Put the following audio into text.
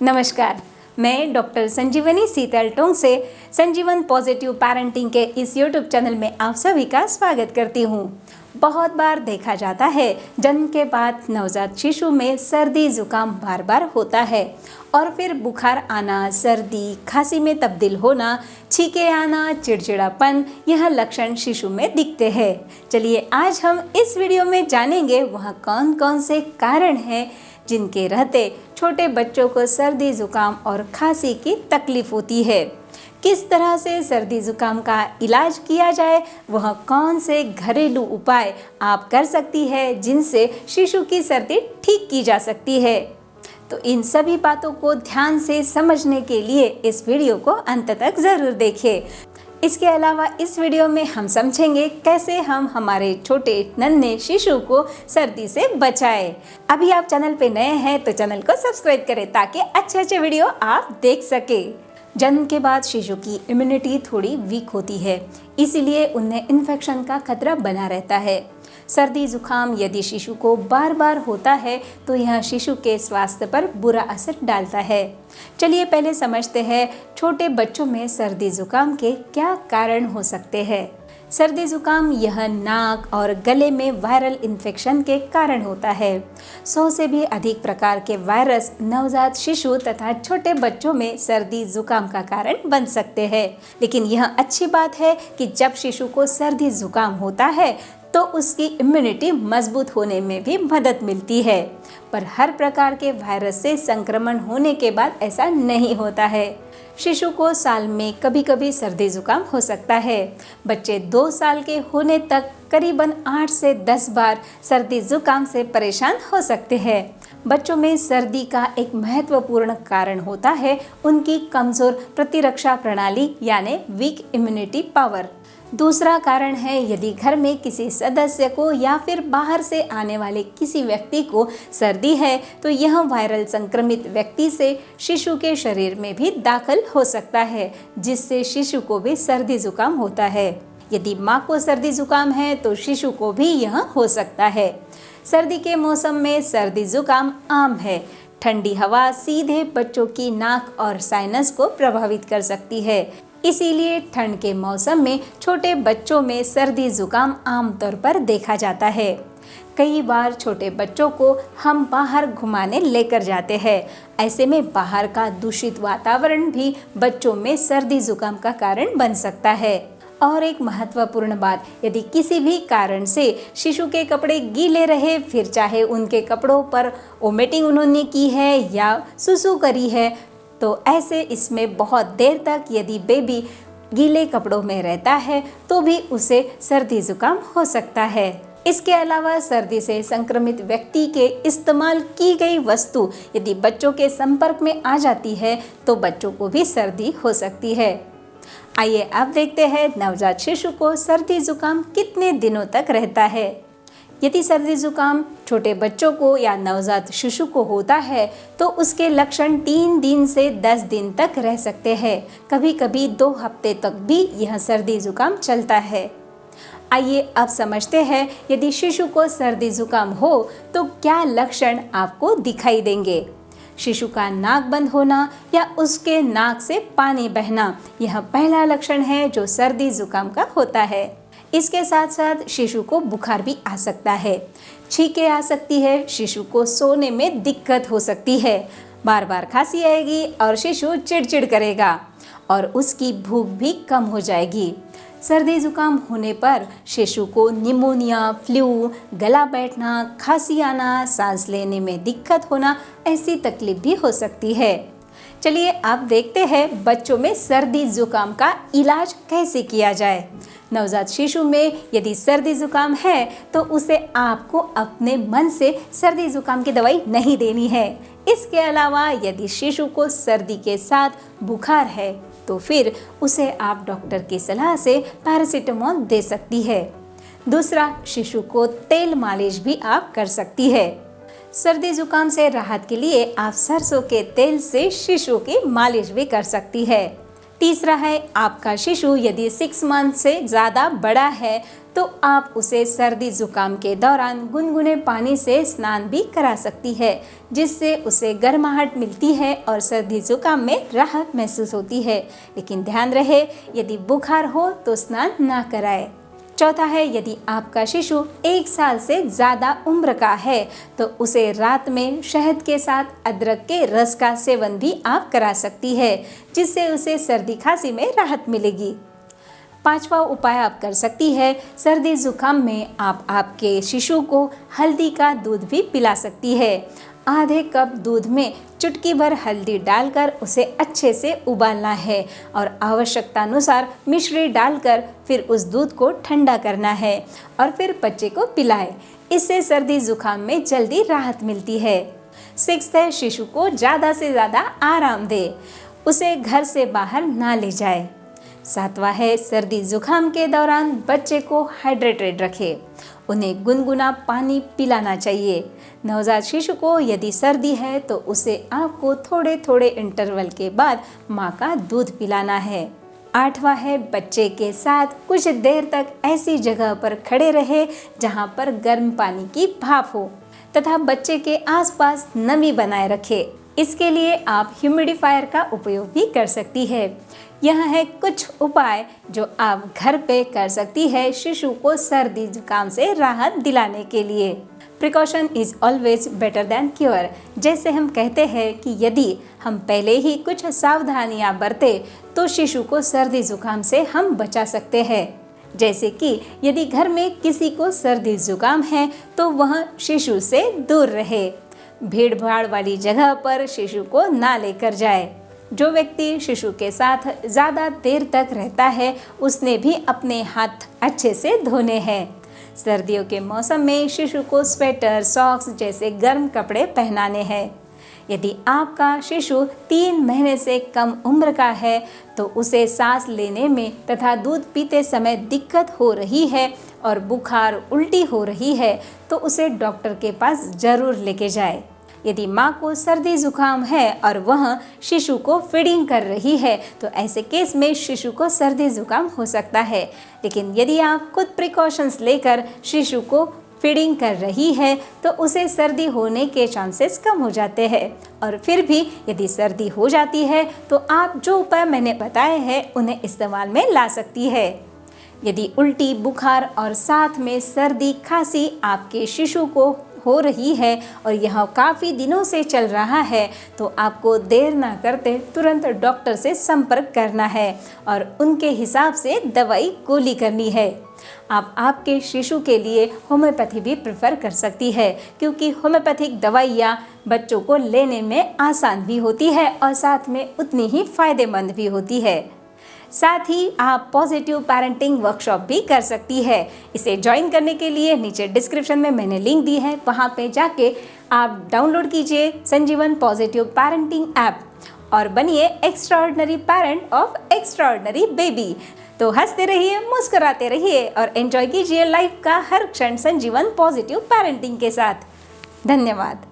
नमस्कार, मैं डॉक्टर संजीवनी सीतल से संजीवन पॉजिटिव पेरेंटिंग के इस यूट्यूब चैनल में आप सभी का स्वागत करती हूँ। बहुत बार देखा जाता है जन्म के बाद नवजात शिशु में सर्दी जुकाम बार बार होता है और फिर बुखार आना, सर्दी खांसी में तब्दील होना, छींके आना, चिड़चिड़ापन, यह लक्षण शिशु में दिखते हैं। चलिए आज हम इस वीडियो में जानेंगे वह कौन कौन से कारण हैं जिनके रहते छोटे बच्चों को सर्दी जुकाम और खांसी की तकलीफ होती है। किस तरह से सर्दी जुकाम का इलाज किया जाए, वह कौन से घरेलू उपाय आप कर सकती है जिनसे शिशु की सर्दी ठीक की जा सकती है। तो इन सभी बातों को ध्यान से समझने के लिए इस वीडियो को अंत तक ज़रूर देखें। इसके अलावा इस वीडियो में हम समझेंगे कैसे हम हमारे छोटे नन्हे शिशु को सर्दी से बचाएं। अभी आप चैनल पे नए हैं तो चैनल को सब्सक्राइब करें ताकि अच्छे वीडियो आप देख सके। जन्म के बाद शिशु की इम्यूनिटी थोड़ी वीक होती है, इसीलिए उन्हें इन्फेक्शन का खतरा बना रहता है। सर्दी जुकाम यदि शिशु को बार बार होता है तो यह शिशु के स्वास्थ्य पर बुरा असर डालता है। चलिए पहले समझते हैं छोटे बच्चों में सर्दी जुकाम के क्या कारण हो सकते हैं। सर्दी जुकाम यह नाक और गले में वायरल इन्फेक्शन के कारण होता है। 100 से भी अधिक प्रकार के वायरस नवजात शिशु तथा छोटे बच्चों में सर्दी जुकाम का कारण बन सकते हैं। लेकिन यह अच्छी बात है कि जब शिशु को सर्दी जुकाम होता है तो उसकी इम्यूनिटी मजबूत होने में भी मदद मिलती है। पर हर प्रकार के वायरस से संक्रमण होने के बाद ऐसा नहीं होता है। शिशु को साल में कभी कभी सर्दी जुकाम हो सकता है। बच्चे 2 साल के होने तक करीबन 8 से 10 बार सर्दी जुकाम से परेशान हो सकते हैं। बच्चों में सर्दी का एक महत्वपूर्ण कारण होता है उनकी कमज़ोर प्रतिरक्षा प्रणाली यानी वीक इम्यूनिटी पावर। दूसरा कारण है यदि घर में किसी सदस्य को या फिर बाहर से आने वाले किसी व्यक्ति को सर्दी है तो यह वायरल संक्रमित व्यक्ति से शिशु के शरीर में भी दाखिल हो सकता है, जिससे शिशु को भी सर्दी जुकाम होता है। यदि माँ को सर्दी जुकाम है तो शिशु को भी यह हो सकता है। सर्दी के मौसम में सर्दी जुकाम आम है। ठंडी हवा सीधे बच्चों की नाक और साइनस को प्रभावित कर सकती है, इसीलिए ठंड के मौसम में छोटे बच्चों में सर्दी जुकाम आमतौर पर देखा जाता है। कई बार छोटे बच्चों को हम बाहर घुमाने लेकर जाते हैं। ऐसे में बाहर का दूषित वातावरण भी बच्चों में सर्दी जुकाम का कारण बन सकता है। और एक महत्वपूर्ण बात, यदि किसी भी कारण से शिशु के कपड़े गीले रहे, फिर चाहे उनके कपड़ों पर वोमिटिंग उन्होंने की है या सुसु करी है, तो ऐसे इसमें बहुत देर तक यदि बेबी गीले कपड़ों में रहता है तो भी उसे सर्दी जुकाम हो सकता है। इसके अलावा सर्दी से संक्रमित व्यक्ति के इस्तेमाल की गई वस्तु यदि बच्चों के संपर्क में आ जाती है तो बच्चों को भी सर्दी हो सकती है। आइए अब देखते हैं नवजात शिशु को सर्दी जुकाम कितने दिनों तक रहता है। यदि सर्दी जुकाम छोटे बच्चों को या नवजात शिशु को होता है तो उसके लक्षण 3 दिन से 10 दिन तक रह सकते हैं। कभी कभी 2 हफ्ते तक भी यह सर्दी जुकाम चलता है। आइए अब समझते हैं यदि शिशु को सर्दी जुकाम हो तो क्या लक्षण आपको दिखाई देंगे। शिशु का नाक बंद होना या उसके नाक से पानी बहना, यह पहला लक्षण है जो सर्दी जुकाम का होता है। इसके साथ साथ शिशु को बुखार भी आ सकता है, छींके आ सकती है, शिशु को सोने में दिक्कत हो सकती है, बार बार खांसी आएगी और शिशु चिड़चिड़ करेगा और उसकी भूख भी कम हो जाएगी। सर्दी जुकाम होने पर शिशु को निमोनिया, फ्लू, गला बैठना, खांसी आना, सांस लेने में दिक्कत होना, ऐसी तकलीफ भी हो सकती है। चलिए अब देखते हैं बच्चों में सर्दी जुकाम का इलाज कैसे किया जाए। नवजात शिशु में यदि सर्दी जुकाम है तो उसे आपको अपने मन से सर्दी जुकाम की दवाई नहीं देनी है। इसके अलावा यदि शिशु को सर्दी के साथ बुखार है तो फिर उसे आप डॉक्टर की सलाह से पैरासीटामोल दे सकती है। दूसरा, शिशु को तेल मालिश भी आप कर सकती है। सर्दी जुकाम से राहत के लिए आप सरसों के तेल से शिशु की मालिश भी कर सकती है। तीसरा है, आपका शिशु यदि 6 मंथ से ज़्यादा बड़ा है तो आप उसे सर्दी जुकाम के दौरान गुनगुने पानी से स्नान भी करा सकती है, जिससे उसे गर्माहट मिलती है और सर्दी जुकाम में राहत महसूस होती है। लेकिन ध्यान रहे, यदि बुखार हो तो स्नान ना कराए। चौथा है, यदि आपका शिशु 1 साल से ज़्यादा उम्र का है तो उसे रात में शहद के साथ अदरक के रस का सेवन भी आप करा सकती है, जिससे उसे सर्दी खांसी में राहत मिलेगी। पांचवा उपाय आप कर सकती है, सर्दी जुकाम में आप आपके शिशु को हल्दी का दूध भी पिला सकती है। आधे कप दूध में चुटकी भर हल्दी डालकर उसे अच्छे से उबालना है और आवश्यकता अनुसार मिश्री डालकर फिर उस दूध को ठंडा करना है और फिर बच्चे को पिलाएं। इससे सर्दी जुकाम में जल्दी राहत मिलती है। 6 है, शिशु को ज़्यादा से ज़्यादा आराम दे, उसे घर से बाहर ना ले जाए। 7वां है, सर्दी जुकाम के दौरान बच्चे को हाइड्रेटेड रखे, उन्हें गुनगुना पानी पिलाना चाहिए। नवजात शिशु को यदि सर्दी है तो उसे आपको थोड़े थोड़े इंटरवल के बाद माँ का दूध पिलाना है। 8वां है, बच्चे के साथ कुछ देर तक ऐसी जगह पर खड़े रहे जहाँ पर गर्म पानी की भाप हो तथा बच्चे के आसपास नमी बनाए रखे। इसके लिए आप ह्यूमिडिफायर का उपयोग भी कर सकती है। यह है कुछ उपाय जो आप घर पे कर सकती है शिशु को सर्दी जुकाम से राहत दिलाने के लिए। Precaution is always better than cure. जैसे हम कहते हैं कि यदि हम पहले ही कुछ सावधानियां बरते तो शिशु को सर्दी जुकाम से हम बचा सकते हैं। जैसे कि यदि घर में किसी को सर्दी जुकाम है तो वह शिशु से दूर रहे, भीड़ भाड़ वाली जगह पर शिशु को ना लेकर जाए। जो व्यक्ति शिशु के साथ ज़्यादा देर तक रहता है उसने भी अपने हाथ अच्छे से धोने हैं। सर्दियों के मौसम में शिशु को स्वेटर, सॉक्स जैसे गर्म कपड़े पहनाने हैं। यदि आपका शिशु 3 महीने से कम उम्र का है तो उसे सांस लेने में तथा दूध पीते समय दिक्कत हो रही है और बुखार, उल्टी हो रही है तो उसे डॉक्टर के पास ज़रूर लेके जाए। यदि माँ को सर्दी जुकाम है और वह शिशु को फीडिंग कर रही है तो ऐसे केस में शिशु को सर्दी जुकाम हो सकता है। लेकिन यदि आप खुद प्रिकॉशंस लेकर शिशु को फीडिंग कर रही है तो उसे सर्दी होने के चांसेस कम हो जाते हैं। और फिर भी यदि सर्दी हो जाती है तो आप जो उपाय मैंने बताए हैं उन्हें इस्तेमाल में ला सकती है। यदि उल्टी, बुखार और साथ में सर्दी, खांसी आपके शिशु को हो रही है और यह काफ़ी दिनों से चल रहा है तो आपको देर ना करते तुरंत डॉक्टर से संपर्क करना है और उनके हिसाब से दवाई गोली करनी है। आप आपके शिशु के लिए होम्योपैथी भी प्रेफर कर सकती है क्योंकि होम्योपैथिक दवाइयाँ बच्चों को लेने में आसान भी होती है और साथ में उतनी ही फायदेमंद भी होती है। साथ ही आप पॉजिटिव पेरेंटिंग वर्कशॉप भी कर सकती है। इसे ज्वाइन करने के लिए नीचे डिस्क्रिप्शन में मैंने लिंक दी है, वहाँ पे जाके आप डाउनलोड कीजिए संजीवन पॉजिटिव पेरेंटिंग ऐप और बनिए extraordinary parent of extraordinary baby. तो हंसते रहिए, मुस्कुराते रहिए और एंजॉय कीजिए लाइफ का हर क्षण संजीवन पॉजिटिव पेरेंटिंग के साथ। धन्यवाद।